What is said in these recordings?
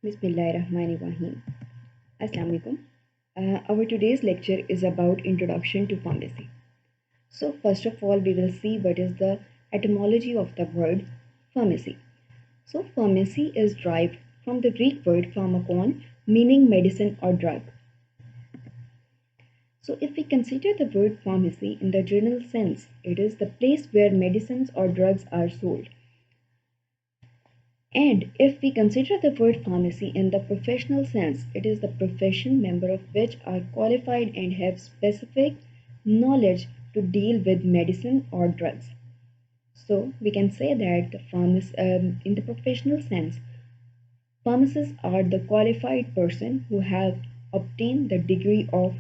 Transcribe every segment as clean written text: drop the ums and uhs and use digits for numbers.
Bismillahirrahmanirrahim. Assalamu alaikum. Our today's lecture is about introduction to pharmacy. So first of all, we will see what is the etymology of the word pharmacy. So pharmacy is derived from the Greek word pharmakon, meaning medicine or drug. So if we consider the word pharmacy in the general sense, it is the place where medicines or drugs are sold. And if we consider the word pharmacy in the professional sense, it is the profession member of which are qualified and have specific knowledge to deal with medicine or drugs. So we can say that in the professional sense, pharmacists are the qualified person who have obtained the degree of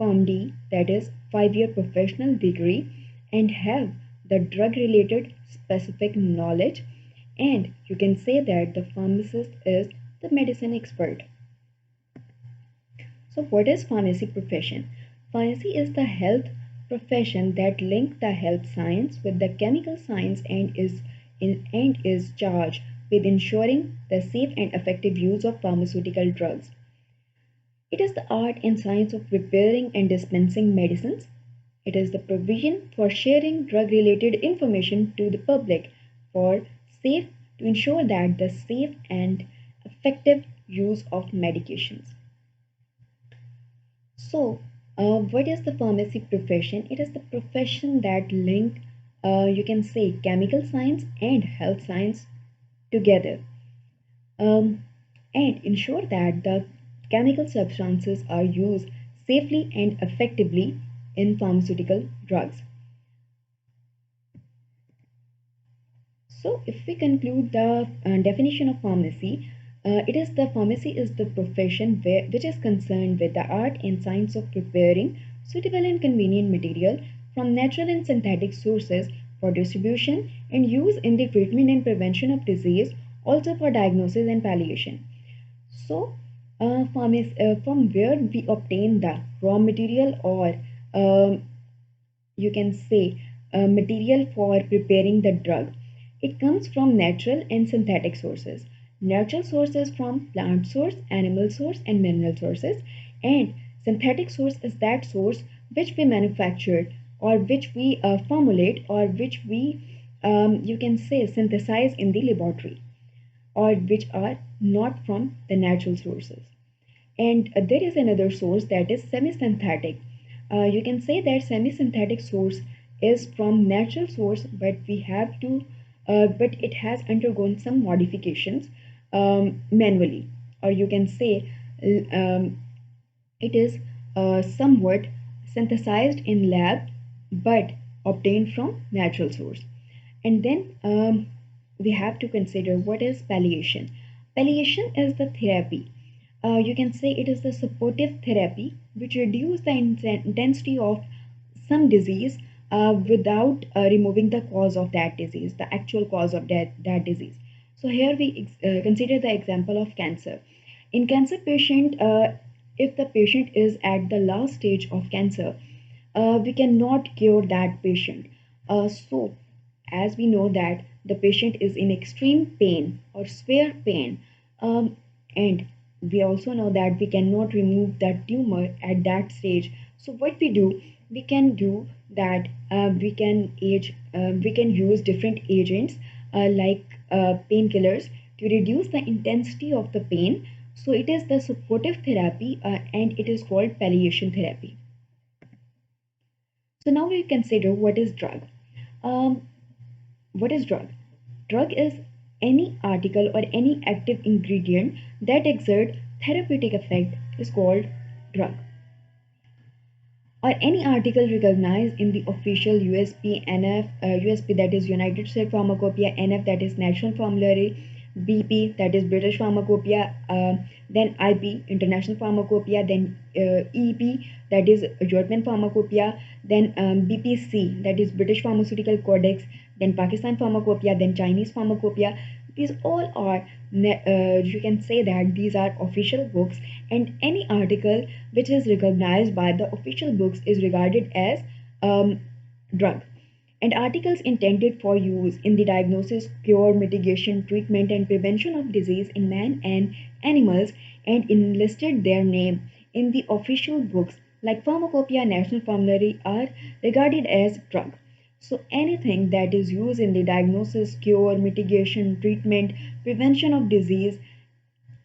PharmD, that is 5-year professional degree, and have the drug related specific knowledge, and you can say that the pharmacist is the medicine expert. So what is pharmacy profession? Pharmacy is the health profession that links the health science with the chemical science and is charged with ensuring the safe and effective use of pharmaceutical drugs. It is the art and science of preparing and dispensing medicines. It is the provision for sharing drug related information to the public for safe to ensure that the safe and effective use of medications. So, what is the pharmacy profession? It is the profession that link, you can say, chemical science and health science together, um, and ensure that the chemical substances are used safely and effectively in pharmaceutical drugs. So, if we conclude the definition of pharmacy, pharmacy is the profession which is concerned with the art and science of preparing suitable and convenient material from natural and synthetic sources for distribution and use in the treatment and prevention of disease, also for diagnosis and palliation. So, from where we obtain the raw material or um, you can say material for preparing the drug. It comes from natural and synthetic sources. Natural sources from plant source, animal source, and mineral sources, and synthetic source is that source which we manufacture or which we formulate or which we you can say synthesize in the laboratory or which are not from the natural sources. And there is another source that is semi-synthetic. You can say that semi-synthetic source is from natural source, but but it has undergone some modifications manually, or you can say it is somewhat synthesized in lab, but obtained from natural source. And then we have to consider what is palliation. Palliation is the therapy. You can say it is the supportive therapy which reduces the intensity of some disease without removing the cause of that disease, the actual cause of that disease. So here we consider the example of cancer. In cancer patient, if the patient is at the last stage of cancer, we cannot cure that patient. So as we know that the patient is in extreme pain or severe pain, and we also know that we cannot remove that tumor at that stage. So what we can do that we can use different agents like painkillers to reduce the intensity of the pain. So it is the supportive therapy and it is called palliation therapy. So now we consider what is drug. Um, what is drug? Drug is any article or any active ingredient that exert therapeutic effect is called drug. Or any article recognized in the official USP NF USP, that is United States Pharmacopoeia, NF, that is National Formulary, BP, that is British Pharmacopoeia, then IP, International Pharmacopoeia, then EP, that is European Pharmacopoeia, then BPC, that is British Pharmaceutical Codex, then Pakistan Pharmacopoeia, then Chinese Pharmacopoeia. These all are, you can say that these are official books, and any article which is recognized by the official books is regarded as drug. and articles intended for use in the diagnosis, cure, mitigation, treatment, and prevention of disease in man and animals, and enlisted their name in the official books like Pharmacopoeia, National Formulary are regarded as drug. So anything that is used in the diagnosis, cure, mitigation, treatment, prevention of disease,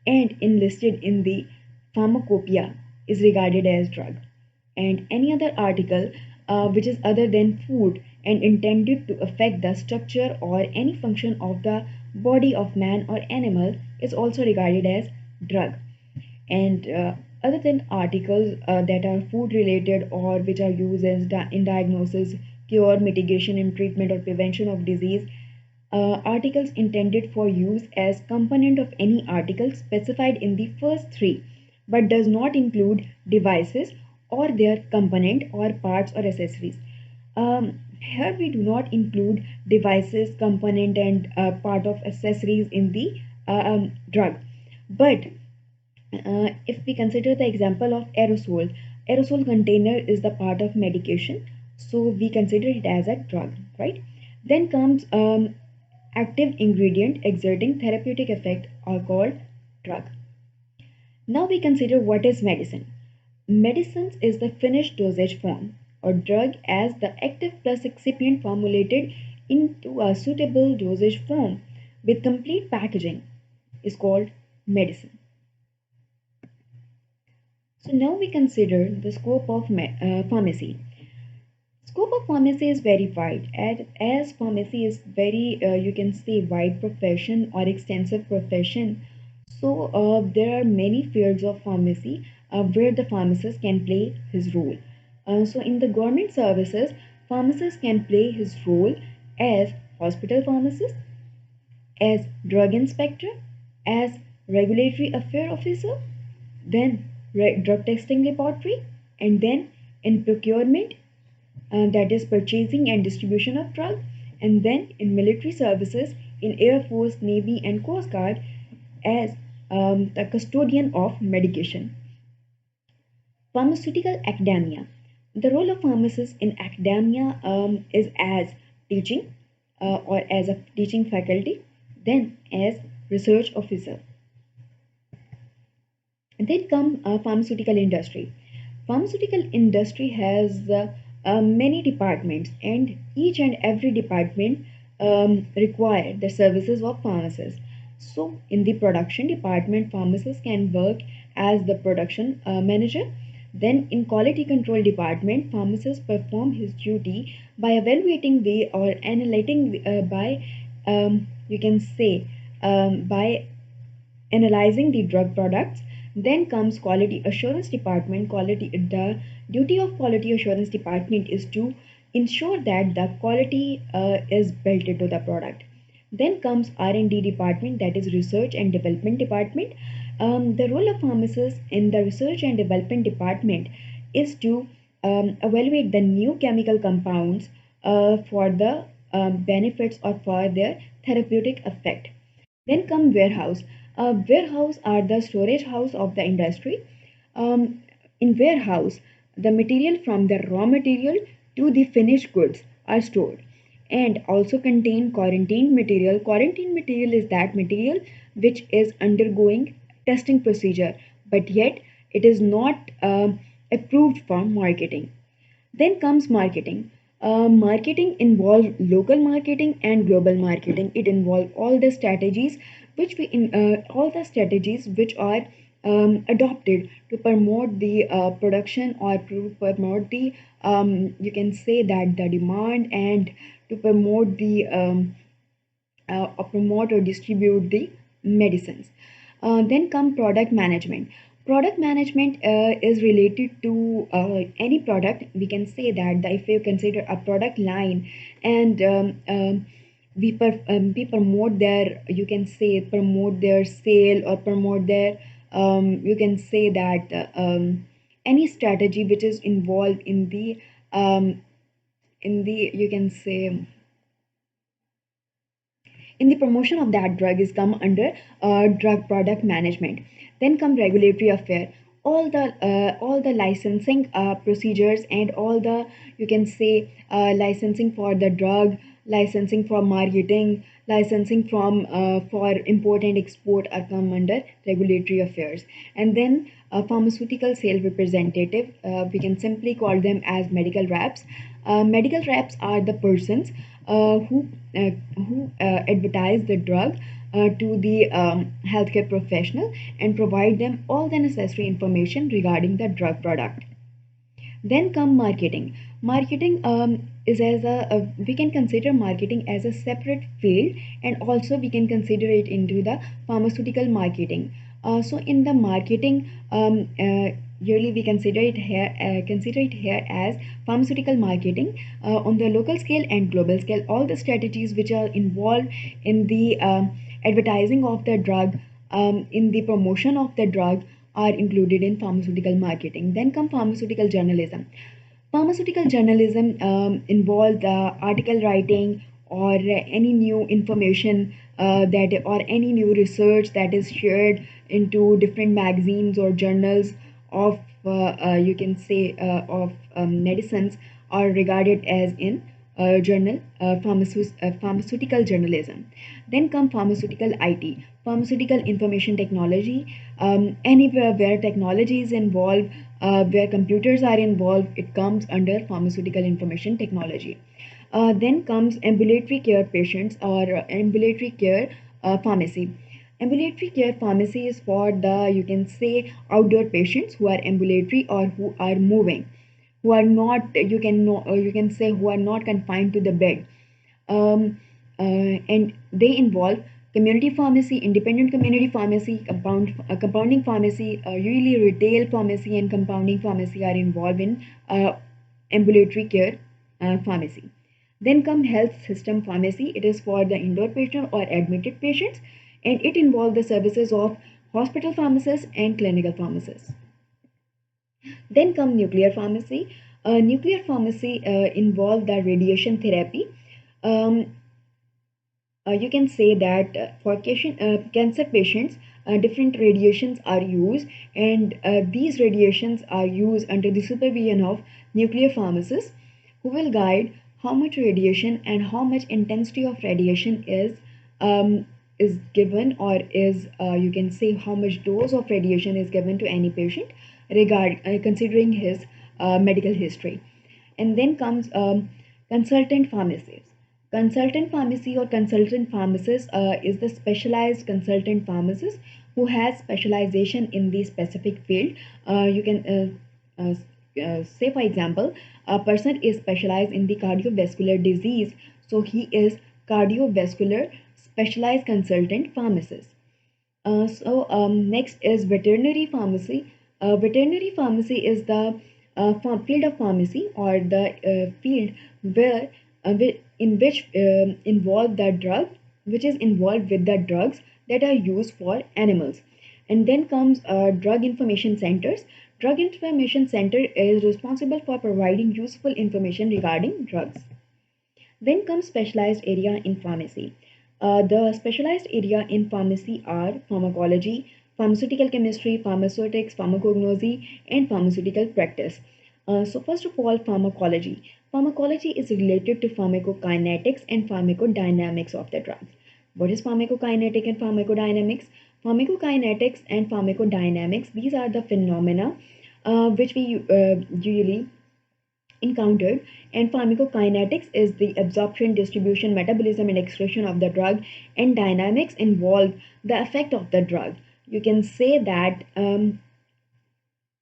and enlisted in the pharmacopoeia is regarded as drug, and any other article which is other than food and intended to affect the structure or any function of the body of man or animal is also regarded as drug. And other than articles that are food related or which are used as in diagnosis, cure, mitigation, and treatment or prevention of disease, articles intended for use as component of any article specified in the first three, but does not include devices or their component or parts or accessories. Here we do not include devices, component, and part of accessories in the drug. But if we consider the example of aerosol, aerosol container is the part of medication, so we consider it as a drug, right? Then comes active ingredient exerting therapeutic effect are called drug. Now we consider what is medicine. Medicines is the finished dosage form or drug as the active plus excipient formulated into a suitable dosage form with complete packaging is called medicine. So now we consider the scope of pharmacy. Scope of pharmacy is very wide, as pharmacy is very you can say wide profession or extensive profession. So there are many fields of pharmacy where the pharmacist can play his role. So in the government services, pharmacist can play his role as hospital pharmacist, as drug inspector, as regulatory affair officer, then drug testing laboratory, and then in procurement, that is purchasing and distribution of drug, and then in military services in Air Force, Navy, and Coast Guard as the custodian of medication. Pharmaceutical academia. The role of pharmacists in academia is as teaching or as a teaching faculty, then as research officer. And then come pharmaceutical industry. Pharmaceutical industry has many departments, and each and every department require the services of pharmacists. So, in the production department, pharmacists can work as the production manager. Then, in quality control department, pharmacist perform his duty by evaluating the or analyzing by you can say by analyzing the drug products. Then comes quality assurance department. The duty of quality assurance department is to ensure that the quality is built into the product. Then comes R&D department, that is research and development department. The role of pharmacists in the research and development department is to evaluate the new chemical compounds for the benefits or for their therapeutic effect. Then come warehouse. Warehouse are the storage house of the industry. In warehouse, the material from the raw material to the finished goods are stored and also contain quarantine material. Quarantine material is that material which is undergoing testing procedure, but yet it is not approved for marketing. Then comes marketing. Marketing involves local marketing and global marketing. It involves all the strategies all the strategies which are adopted to promote the production or to promote the you can say that the demand and to promote the or promote or distribute the medicines. Then come product management. Product management is related to any product. We can say that if you consider a product line and we promote their you can say promote their sale or promote their you can say that any strategy which is involved in the you can say in the promotion of that drug is come under drug product management. Then come regulatory affair. all the licensing procedures and all the, you can say, licensing for the drug, licensing for marketing, licensing from for import and export are come under regulatory affairs. And then pharmaceutical sales representative, we can simply call them as medical reps. Medical reps are the persons who advertise the drug to the healthcare professional and provide them all the necessary information regarding the drug product. Then come marketing. Marketing is as a we can consider marketing as a separate field, and also we can consider it into the pharmaceutical marketing. So in the marketing, yearly we consider it here as pharmaceutical marketing on the local scale and global scale. All the strategies which are involved in the advertising of the drug, in the promotion of the drug, are included in pharmaceutical marketing. Then come pharmaceutical journalism. Pharmaceutical journalism involves article writing or any new information that or any new research that is shared into different magazines or journals of you can say of medicines, are regarded as in pharmaceutical journalism. Then come pharmaceutical IT, pharmaceutical information technology. Anywhere where technology is involved, where computers are involved, it comes under pharmaceutical information technology. Then comes ambulatory care patients or ambulatory care pharmacy. Ambulatory care pharmacy is for the, you can say, outdoor patients who are ambulatory or who are moving, who are not, you can know, you can say, who are not confined to the bed. And they involve community pharmacy, independent community pharmacy, compounding pharmacy, usually retail pharmacy and compounding pharmacy are involved in ambulatory care pharmacy. Then come health system pharmacy. It is for the indoor patient or admitted patients, and it involves the services of hospital pharmacists and clinical pharmacists. Then come nuclear pharmacy. Nuclear pharmacy involve the radiation therapy. Um, you can say that for cancer patients, different radiations are used, and these radiations are used under the supervision of nuclear pharmacists, who will guide how much radiation and how much intensity of radiation um, is given, or is you can say how much dose of radiation is given to any patient, considering his medical history. And then comes consultant pharmacies. Consultant pharmacy or consultant pharmacist is the specialized consultant pharmacist who has specialization in the specific field. You can say, for example, a person is specialized in the cardiovascular disease, so he is cardiovascular specialized consultant pharmacist. Next is veterinary pharmacy. Veterinary pharmacy is the field of pharmacy, or the field where in which involve the drug, which is involved with the drugs that are used for animals. And then comes drug information centers. Drug information center is responsible for providing useful information regarding drugs. Then comes specialized area in pharmacy. The specialized area in pharmacy are pharmacology, pharmaceutical chemistry, pharmaceutics, pharmacognosy, and pharmaceutical practice. So first of all, pharmacology. Pharmacology is related to pharmacokinetics and pharmacodynamics of the drugs. What is pharmacokinetic and pharmacodynamics? Pharmacokinetics and pharmacodynamics, these are the phenomena which we usually encountered, and pharmacokinetics is the absorption, distribution, metabolism, and excretion of the drug, and dynamics involve the effect of the drug. You can say that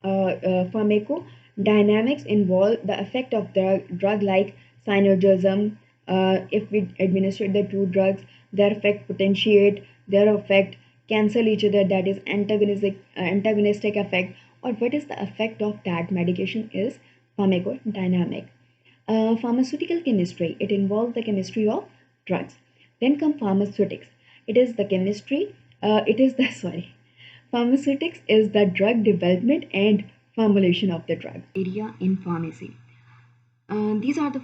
pharmacodynamics involve the effect of the drug, like synergism. If we administer the two drugs, their effect potentiate, their effect cancel each other, that is antagonistic effect, or what is the effect of that medication is pharmacodynamic. Pharmaceutical chemistry, it involves the chemistry of drugs. Then come pharmaceutics. It is the chemistry, it is the, sorry, pharmaceutics is the drug development and formulation of the drug. Area in pharmacy. These are the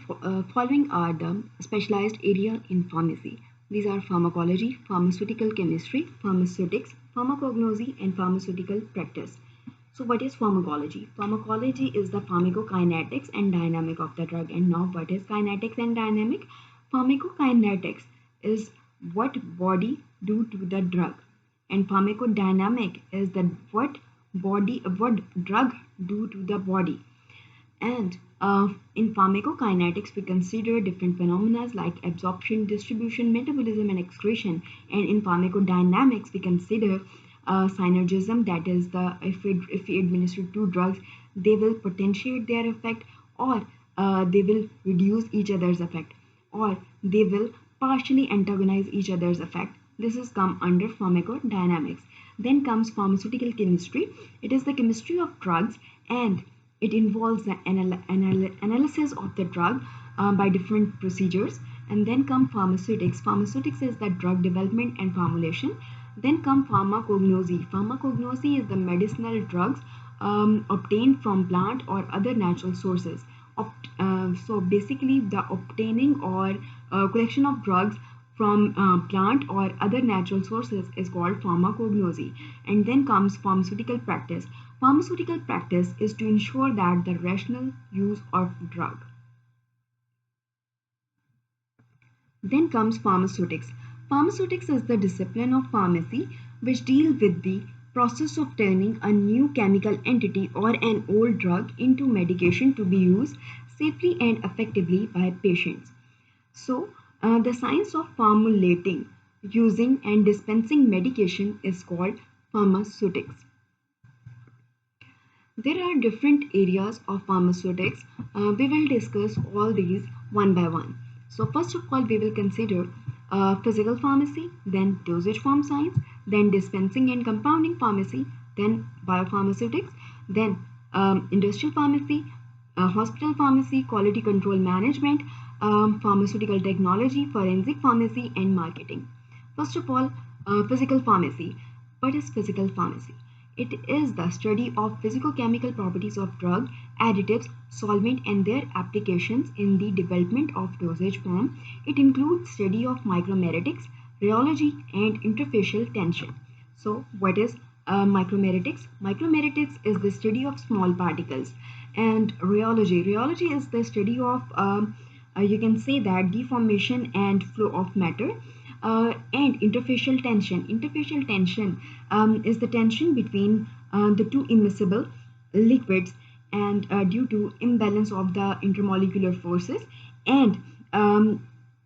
following are the specialized area in pharmacy. These are pharmacology, pharmaceutical chemistry, pharmaceutics, pharmacognosy, and pharmaceutical practice. So what is pharmacology? Pharmacology is the pharmacokinetics and dynamic of the drug. And now what is kinetics and dynamic? Pharmacokinetics is what body do to the drug, and pharmacodynamic is the what drug do to the body. And in pharmacokinetics, we consider different phenomena like absorption, distribution, metabolism, and excretion. And in pharmacodynamics, we consider synergism, that is, if we administer two drugs, they will potentiate their effect, or they will reduce each other's effect, or they will partially antagonize each other's effect. This is come under pharmacodynamics. Then comes pharmaceutical chemistry. It is the chemistry of drugs, and it involves the analysis of the drug by different procedures. And then come pharmaceutics. Pharmaceutics is the drug development and formulation. Then come pharmacognosy. Pharmacognosy is the medicinal drugs obtained from plant or other natural sources. So basically, the obtaining or collection of drugs from plant or other natural sources is called pharmacognosy. And then comes pharmaceutical practice. Pharmaceutical practice is to ensure that the rational use of drug. Then comes pharmaceutics. Pharmaceutics is the discipline of pharmacy which deals with the process of turning a new chemical entity or an old drug into medication to be used safely and effectively by patients. So, the science of formulating, using, and dispensing medication is called pharmaceutics. There are different areas of pharmaceutics. We will discuss all these one by one. So first of all, we will consider physical pharmacy, then dosage form science, then dispensing and compounding pharmacy, then biopharmaceutics, then industrial pharmacy, hospital pharmacy, quality control management, pharmaceutical technology, forensic pharmacy, and marketing. First of all, physical pharmacy. What is physical pharmacy? It is the study of physicochemical properties of drug, additives, solvent, and their applications in the development of dosage form. It includes study of micromeritics, rheology, and interfacial tension. So, what is micromeritics? Micromeritics is the study of small particles, and rheology. Rheology is the study of you can say that deformation and flow of matter. And interfacial tension. Interfacial tension is the tension between the two immiscible liquids, and due to imbalance of the intermolecular forces, and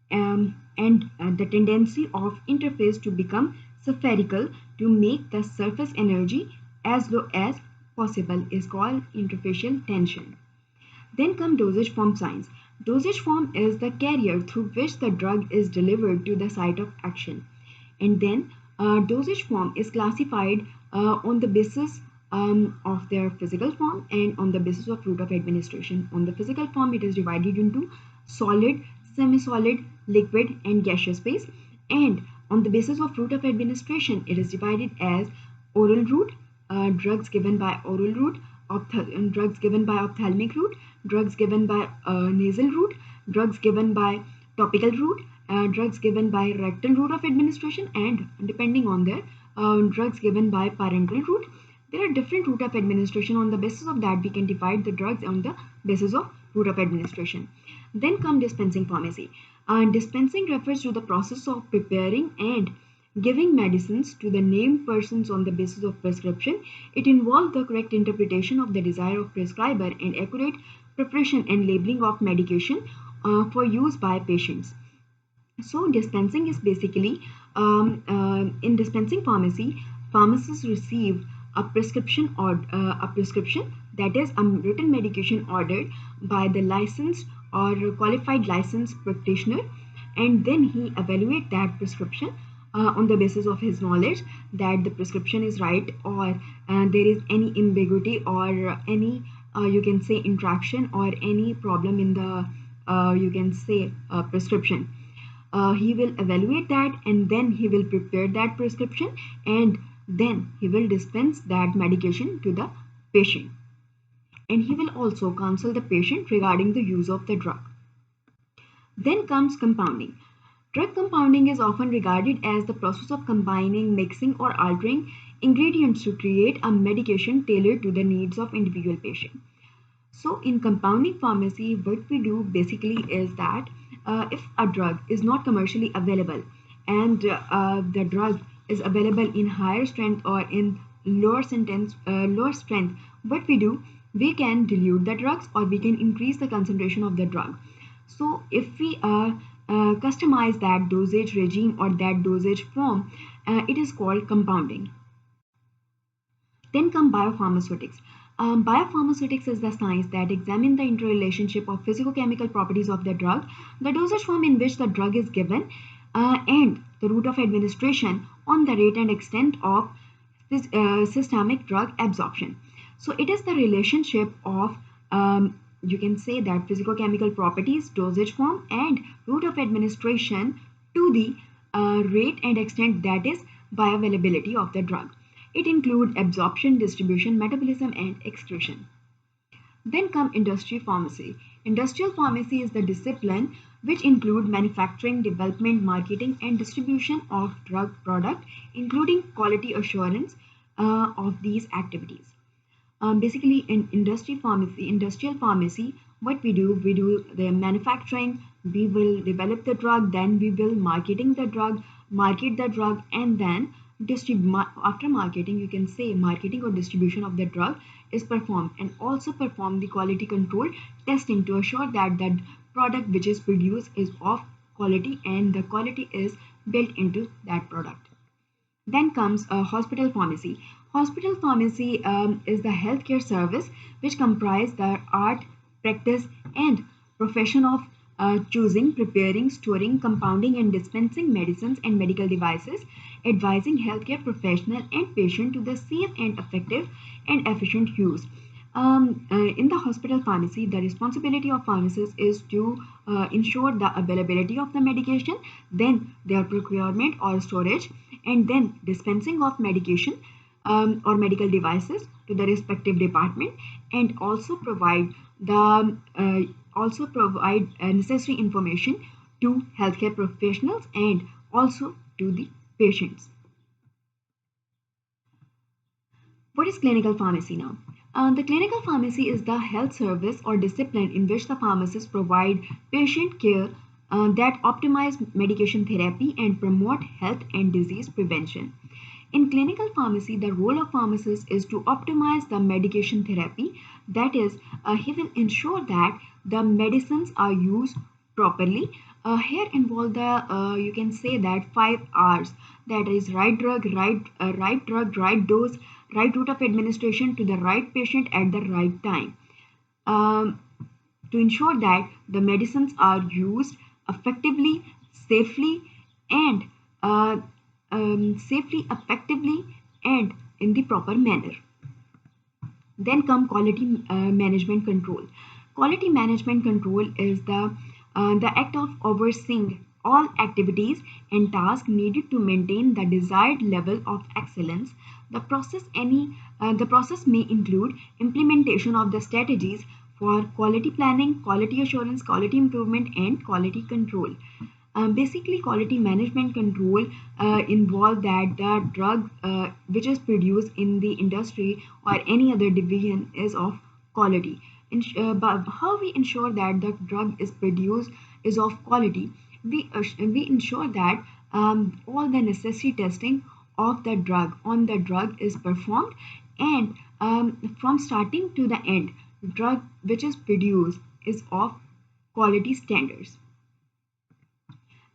the tendency of interface to become spherical to make the surface energy as low as possible is called interfacial tension. Then come dosage form science. Dosage form is the carrier through which the drug is delivered to the site of action. And then dosage form is classified on the basis of their physical form and on the basis of route of administration. On the physical form, it is divided into solid, semi-solid, liquid, and gaseous phase. And on the basis of route of administration, it is divided as oral route, drugs given by oral route, drugs given by ophthalmic route, drugs given by nasal route, drugs given by topical route, drugs given by rectal route of administration, and depending on their drugs given by parenteral route. There are different route of administration. On the basis of that, we can divide the drugs on the basis of route of administration. Then come dispensing pharmacy. Dispensing refers to the process of preparing and giving medicines to the named persons on the basis of prescription. It involves the correct interpretation of the desire of prescriber and accurate preparation and labeling of medication for use by patients. So dispensing is basically in dispensing pharmacy, pharmacists receive a prescription, or a prescription, that is a written medication ordered by the licensed or qualified licensed practitioner, and then he evaluate that prescription on the basis of his knowledge that the prescription is right, or there is any ambiguity or any you can say interaction or any problem in the you can say prescription. He will evaluate that, and then he will prepare that prescription, and then he will dispense that medication to the patient, and he will also counsel the patient regarding the use of the drug. Then comes compounding. Drug compounding is often regarded as the process of combining, mixing, or altering ingredients to create a medication tailored to the needs of individual patient. So in compounding pharmacy, what we do basically is that if a drug is not commercially available and the drug is available in higher strength or in lower strength, what we do, we can dilute the drugs or we can increase the concentration of the drug. So if we customize that dosage regime or that dosage form, it is called compounding. Then come biopharmaceutics. Biopharmaceutics is the science that examines the interrelationship of physicochemical properties of the drug, the dosage form in which the drug is given, and the route of administration on the rate and extent of systemic drug absorption. So it is the relationship of you can say that physicochemical properties, dosage form, and route of administration to the rate and extent, that is bioavailability of the drug. It includes absorption, distribution, metabolism, and excretion. Then come industry pharmacy. Industrial pharmacy is the discipline which include manufacturing, development, marketing, and distribution of drug product, including quality assurance of these activities. Basically, in industrial pharmacy, what we do the manufacturing, we will develop the drug, then we will market the drug, and then distribute. After marketing, you can say marketing or distribution of the drug is performed, and also perform the quality control testing to assure that that product which is produced is of quality and the quality is built into that product. Then comes a hospital pharmacy. Hospital pharmacy is the healthcare service which comprise the art, practice, and profession of choosing, preparing, storing, compounding, and dispensing medicines and medical devices, advising healthcare professional and patient to the safe and effective and efficient use. In the hospital pharmacy, the responsibility of pharmacists is to ensure the availability of the medication, then their procurement or storage, and then dispensing of medication or medical devices to the respective department, and also provide the necessary information to healthcare professionals and also to the patients. What is clinical pharmacy now? The clinical pharmacy is the health service or discipline in which the pharmacists provide patient care that optimize medication therapy and promote health and disease prevention. In clinical pharmacy, the role of pharmacist is to optimize the medication therapy. That is, he will ensure that the medicines are used properly. Here involve the you can say that 5 R's. That is right drug, right dose, right route of administration to the right patient at the right time. Um, to ensure that the medicines are used effectively, safely, and effectively, and in the proper manner. Then come quality management control. Quality management control is the act of overseeing all activities and tasks needed to maintain the desired level of excellence. The process may include implementation of the strategies for quality planning, quality assurance, quality improvement, and quality control. Basically, quality management control involve that the drug which is produced in the industry or any other division is of quality. But how we ensure that the drug is produced is of quality? We ensure that all the necessary testing of the drug on the drug is performed, and from starting to the end, drug which is produced is of quality standards.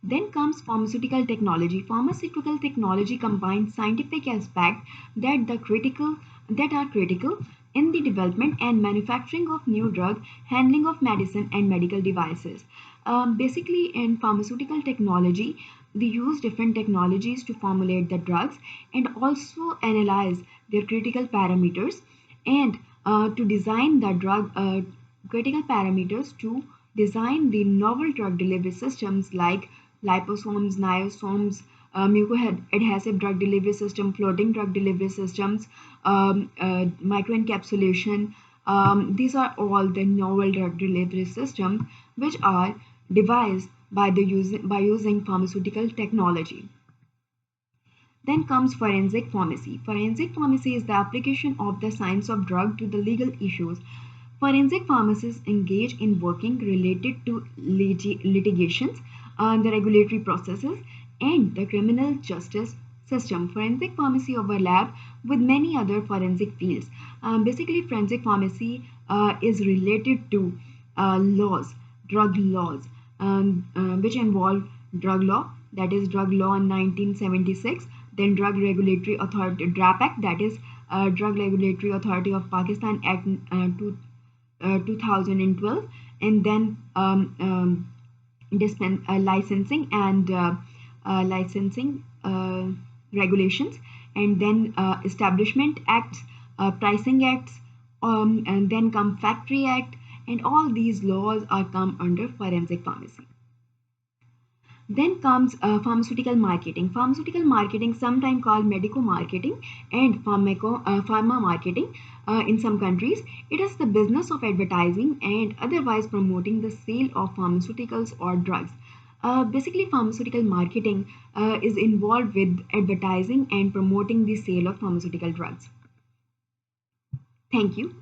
Then comes pharmaceutical technology. Pharmaceutical technology combines scientific aspects that are critical in the development and manufacturing of new drug, handling of medicine and medical devices. Basically, in pharmaceutical technology, we use different technologies to formulate the drugs and also analyze their critical parameters, and to design the drug critical parameters to design the novel drug delivery systems like liposomes, niosomes, mucoadhesive drug delivery system, floating drug delivery systems, microencapsulation. These are all the novel drug delivery systems which are devised by using pharmaceutical technology. Then comes forensic pharmacy. Forensic pharmacy is the application of the science of drug to the legal issues. Forensic pharmacists engage in working related to litigations, the regulatory processes, and the criminal justice system. Forensic pharmacy overlap with many other forensic fields. Basically, forensic pharmacy is related to laws, drug laws, which involve drug law, that is drug law in 1976, then Drug Regulatory Authority DRAP Act, that is Drug Regulatory Authority of Pakistan Act 2012, and then licensing and licensing regulations, and then establishment acts, pricing acts, and then come factory act, and all these laws are come under forensic pharmacy. Then comes pharmaceutical marketing. Pharmaceutical marketing, sometimes called medico marketing and pharma marketing in some countries. It is the business of advertising and otherwise promoting the sale of pharmaceuticals or drugs. Basically, pharmaceutical marketing is involved with advertising and promoting the sale of pharmaceutical drugs. Thank you.